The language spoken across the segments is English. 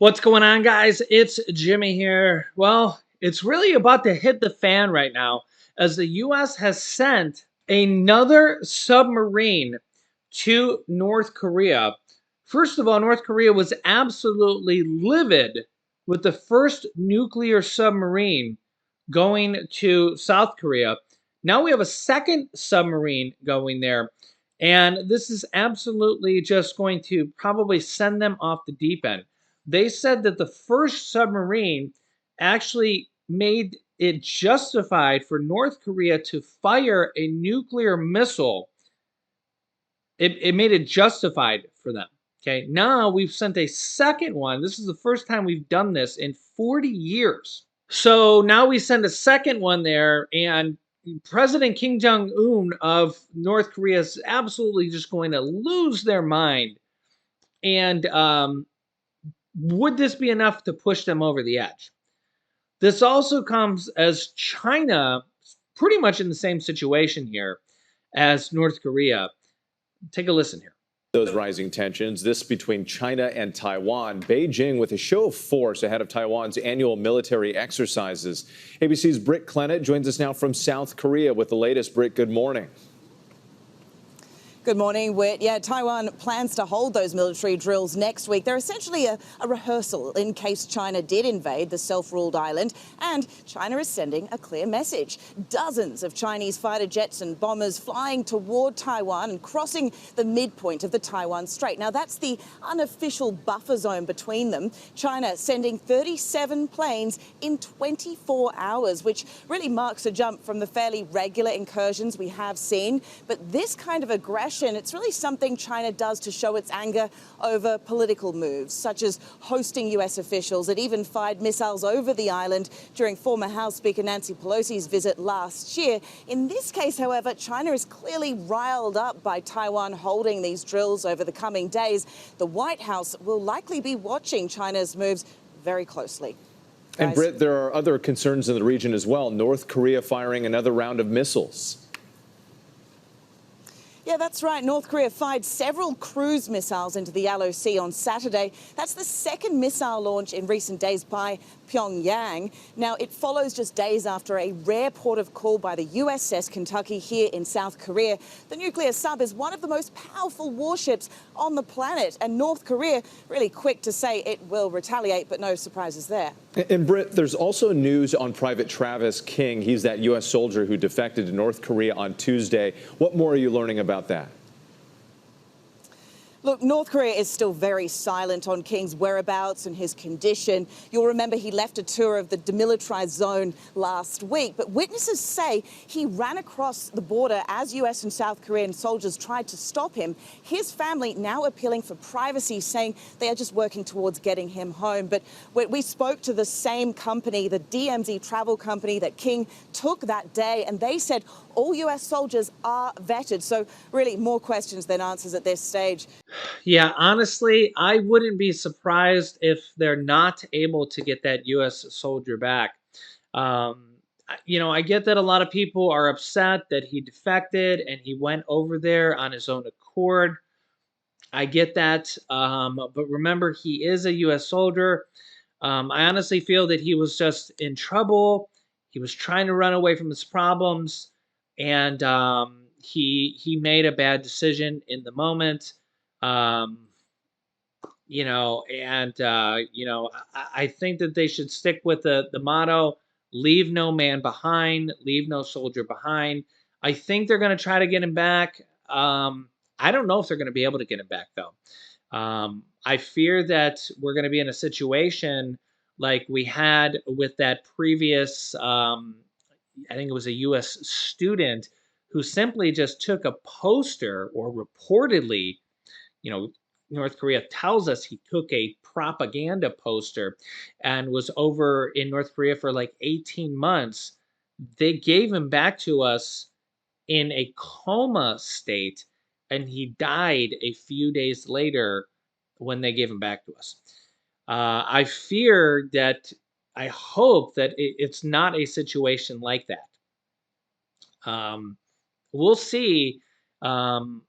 What's going on, guys? It's Jimmy here. Well, it's really about to hit the fan right now as the U.S. has sent another submarine to North Korea. First of all, North Korea was absolutely livid with the first nuclear submarine going to South Korea. Now we have a second submarine going there. And this is absolutely just going to probably send them off the deep end. They said that the first submarine actually made it justified for North Korea to fire a nuclear missile. It made it justified for them. Okay, now we've sent a second one. This is the first time we've done this in 40 years. So now we send a second one there, and President Kim Jong Un of North Korea is absolutely just going to lose their mind. And would this be enough to push them over the edge? This also comes as China, pretty much in the same situation here as North Korea. Take a listen here. Those rising tensions, this between China and Taiwan. Beijing with a show of force ahead of Taiwan's annual military exercises. ABC's Britt Clennett joins us now from South Korea with the latest. Britt, good morning. Good morning, Whit. Yeah, Taiwan plans to hold those military drills next week. They're essentially a rehearsal in case China did invade the self-ruled island, and China is sending a clear message. Dozens of Chinese fighter jets and bombers flying toward Taiwan and crossing the midpoint of the Taiwan Strait. Now, that's the unofficial buffer zone between them. China sending 37 planes in 24 hours, which really marks a jump from the fairly regular incursions we have seen. But this kind of aggression, it's really something China does to show its anger over political moves, such as hosting U.S. officials. It even fired missiles over the island during former House Speaker Nancy Pelosi's visit last year. In this case, however, China is clearly riled up by Taiwan holding these drills over the coming days. The White House will likely be watching China's moves very closely. And Britt, there are other concerns in the region as well. North Korea firing another round of missiles. Yeah, that's right. North Korea fired several cruise missiles into the Yellow Sea on Saturday. That's the second missile launch in recent days by Pyongyang. Now, it follows just days after a rare port of call by the USS Kentucky here in South Korea. The nuclear sub is one of the most powerful warships on the planet, and North Korea really quick to say it will retaliate, but no surprises there. And Britt, there's also news on Private Travis King. He's that U.S. soldier who defected to North Korea on Tuesday. What more are you learning about that? Look, North Korea is still very silent on King's whereabouts and his condition. You'll remember he left a tour of the demilitarized zone last week, but witnesses say he ran across the border as U.S. and South Korean soldiers tried to stop him. His family now appealing for privacy, saying they are just working towards getting him home. But we spoke to the same company, the DMZ travel company that King took that day, and they said all U.S. soldiers are vetted. So really more questions than answers at this stage. Yeah, honestly, I wouldn't be surprised if they're not able to get that U.S. soldier back. I get that a lot of people are upset that he defected and he went over there on his own accord. I get that. But remember, he is a U.S. soldier. I honestly feel that he was just in trouble. He was trying to run away from his problems, and he made a bad decision in the moment. Um, I think that they should stick with the motto, leave no man behind, leave no soldier behind. I think they're going to try to get him back. I don't know if they're going to be able to get him back, though. I fear that we're going to be in a situation like we had with that previous, I think it was a U.S. student who simply just took a poster, or reportedly, you know, North Korea tells us he took a propaganda poster and was over in North Korea for like 18 months. They gave him back to us in a coma state, and he died a few days later when they gave him back to us. I fear that, I hope that it's not a situation like that. We'll see. Um,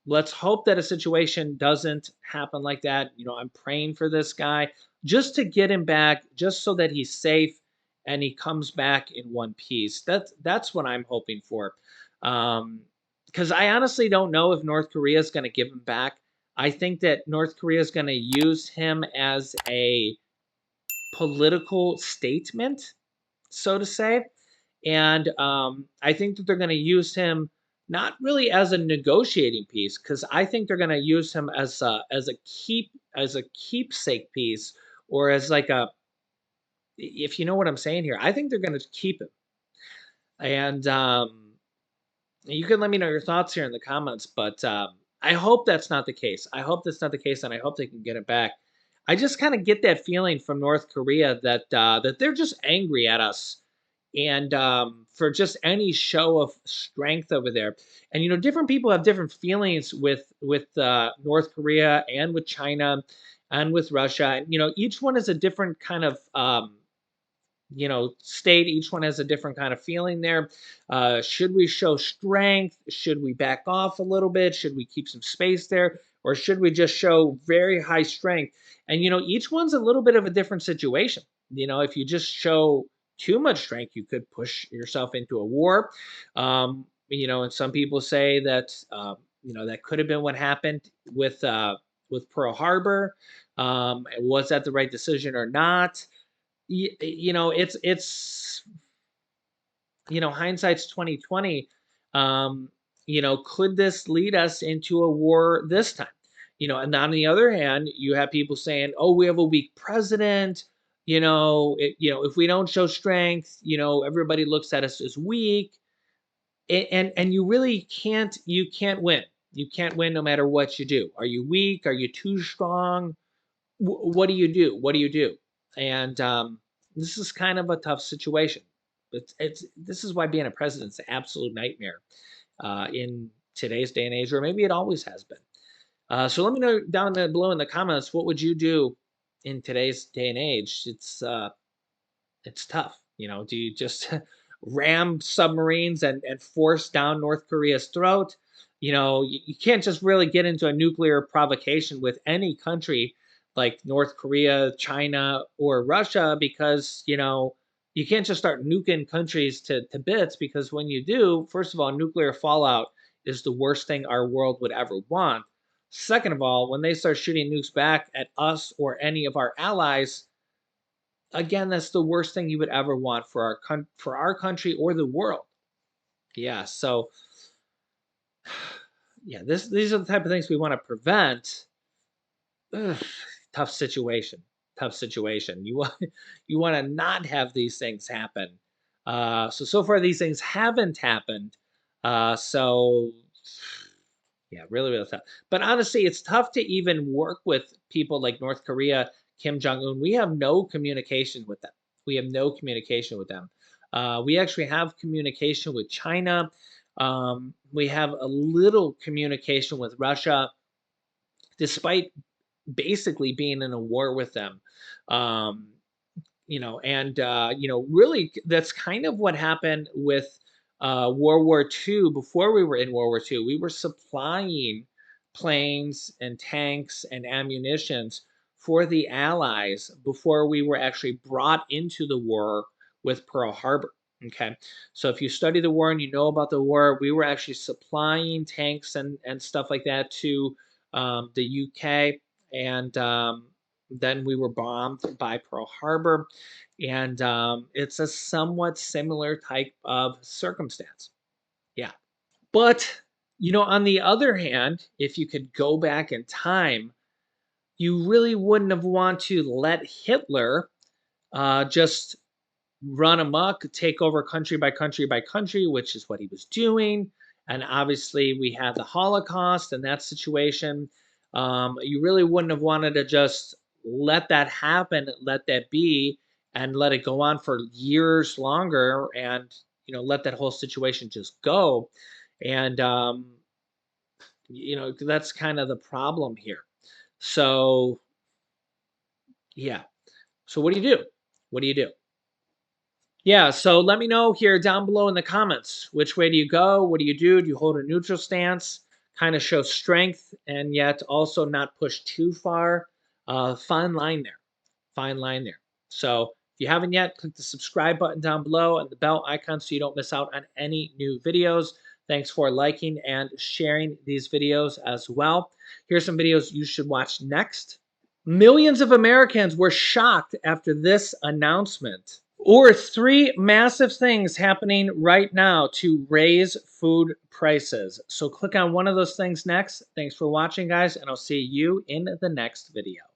let's hope that a situation doesn't happen like that. I'm praying for this guy just to get him back, just so that he's safe and he comes back in one piece. That's what I'm hoping for. Um, because I honestly don't know if North Korea is going to give him back. I think that North Korea is going to use him as a political statement, so to say. And I think that they're going to use him not really as a negotiating piece, because I think they're going to use him as a keepsake piece, or as like a, if you know what I'm saying here. I think they're going to keep him. And you can let me know your thoughts here in the comments, but I hope that's not the case. I hope that's not the case, and I hope they can get it back. I just kind of get that feeling from North Korea that that they're just angry at us, and for just any show of strength over there. And different people have different feelings with North Korea and with China and with Russia. And each one is a different kind of state. Each one has a different kind of feeling there. Should we show strength? Should we back off a little bit? Should we keep some space there? Or should we just show very high strength? And, each one's a little bit of a different situation. If you just show too much strength, you could push yourself into a war. And some people say that, that could have been what happened with Pearl Harbor. Was that the right decision or not? It's hindsight's 2020. Could this lead us into a war this time? And on the other hand, you have people saying, "Oh, we have a weak president. If we don't show strength, everybody looks at us as weak." And you really can't win. You can't win no matter what you do. Are you weak? Are you too strong? What do you do? What do you do? And this is kind of a tough situation. It's this is why being a president's an absolute nightmare in today's day and age, or maybe it always has been. So let me know down below in the comments, what would you do in today's day and age? It's tough. Do you just ram submarines and force down North Korea's throat? You can't just really get into a nuclear provocation with any country like North Korea, China, or Russia, because you can't just start nuking countries to bits, because when you do, first of all, nuclear fallout is the worst thing our world would ever want. Second of all, when they start shooting nukes back at us or any of our allies, again, that's the worst thing you would ever want for our country or the world. Yeah, so yeah, these are the type of things we want to prevent. Ugh, tough situation. Tough situation. You want to not have these things happen. So far these things haven't happened. So yeah, really, really tough. But honestly, it's tough to even work with people like North Korea, Kim Jong Un. We have no communication with them. We have no communication with them. We actually have communication with China. We have a little communication with Russia, despite basically being in a war with them. Um, really, that's kind of what happened with World War II. Before we were in World War II, we were supplying planes and tanks and ammunitions for the Allies before we were actually brought into the war with Pearl Harbor. Okay, so if you study the war and you know about the war, we were actually supplying tanks and stuff like that to the UK, and then we were bombed by Pearl Harbor, and it's a somewhat similar type of circumstance. Yeah. But, on the other hand, if you could go back in time, you really wouldn't have want to let Hitler just run amok, take over country by country by country, which is what he was doing. And obviously, we had the Holocaust and that situation. You really wouldn't have wanted to just let that happen, let that be, and let it go on for years longer, and let that whole situation just go. And that's kind of the problem here. So yeah. So what do you do? What do you do? Yeah, so let me know here down below in the comments. Which way do you go? What do you do? Do you hold a neutral stance? kind of show strength and yet also not push too far. Fine line there. Fine line there. So if you haven't yet, click the subscribe button down below and the bell icon so you don't miss out on any new videos. Thanks for liking and sharing these videos as well. Here's some videos you should watch next. Millions of Americans were shocked after this announcement. Or 3 massive things happening right now to raise food prices. So click on one of those things next. Thanks for watching, guys, and I'll see you in the next video.